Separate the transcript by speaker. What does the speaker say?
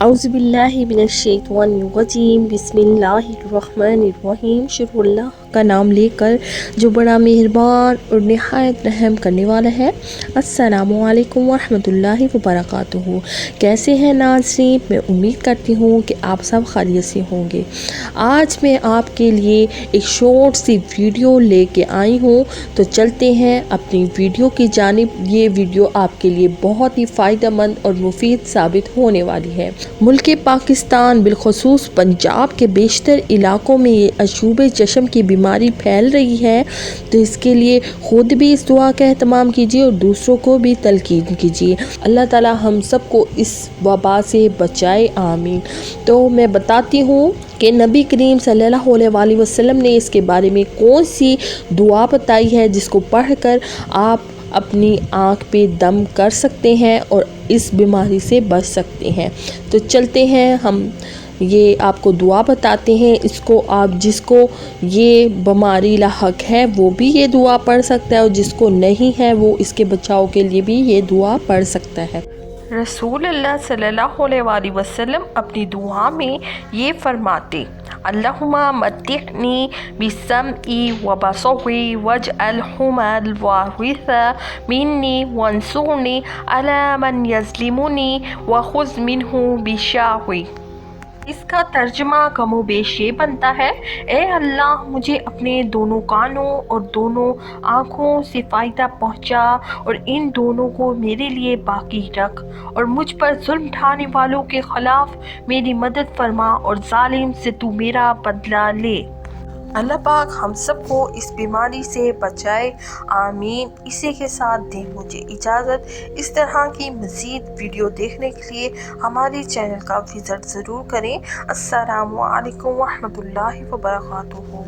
Speaker 1: औज़ुबिल्लाहि मिनश्शैतानिर्रजीम बिस्मिल्लाहिर्रहमानिर्रहीम। शुरू अल्लाह का नाम लेकर जो बड़ा मेहरबान और निहायत रहम करने वाला है। अस्सलामु अलैकुम वरहमतुल्लाहि वबरकातुहू। कैसे हैं नाज़रीन, मैं उम्मीद करती हूँ कि आप सब खैरियत से होंगे। आज मैं आपके लिए एक शॉर्ट सी वीडियो लेके आई हूँ, तो चलते हैं अपनी वीडियो की जानिब। ये वीडियो आपके लिए बहुत ही फ़ायदेमंद और मुफीद साबित होने वाली है। मुल्क पाकिस्तान बिलखसूस पंजाब के बेशतर इलाकों में ये अशूबे चश्म की बीमारी फैल रही है, तो इसके लिए ख़ुद भी इस दुआ का एहतमाम कीजिए और दूसरों को भी तलकीन कीजिए। अल्लाह ताला हम सबको इस वबा से बचाए, आमीन। तो मैं बताती हूँ कि नबी करीम सल्लल्लाहु अलैहि वसल्लम ने इसके बारे में कौन सी दुआ बताई है, जिसको पढ़कर आप अपनी आँख पे दम कर सकते हैं और इस बीमारी से बच सकते हैं। तो चलते हैं, हम ये आपको दुआ बताते हैं। इसको आप जिसको ये बीमारी लाहक है वो भी ये दुआ पढ़ सकता है, और जिसको नहीं है वो इसके बचाव के लिए भी ये दुआ पढ़ सकता है। रसूल अल्लाह सल्लल्लाहु अलैहि वसल्लम अपनी दुआ में ये फरमाते, अल्लाहुम्मा मत्तिअनी बिस्समई व बसरी वजअलहुमल वारिसा मिन्नी वंसुरनी अला मन यज़लिमुनी व खुज़ मिन्हु बिशारी। इसका तर्जुमा कमो बेश ये बनता है, ए अल्लाह मुझे अपने दोनों कानों और दोनों आँखों से फ़ायदा पहुँचा, और इन दोनों को मेरे लिए बाकी रख, और मुझ पर जुल्म ढाने वालों के ख़िलाफ़ मेरी मदद फरमा, और जालिम से तू मेरा बदला ले। अल्लाह पाक हम सबको इस बीमारी से बचाए, आमीन। इसी के साथ दें मुझे इजाज़त। इस तरह की मज़ीद वीडियो देखने के लिए हमारे चैनल का विज़िट ज़रूर करें। अस्सलामु अलैकुम वरहमतुल्लाहि वबरकातुहू।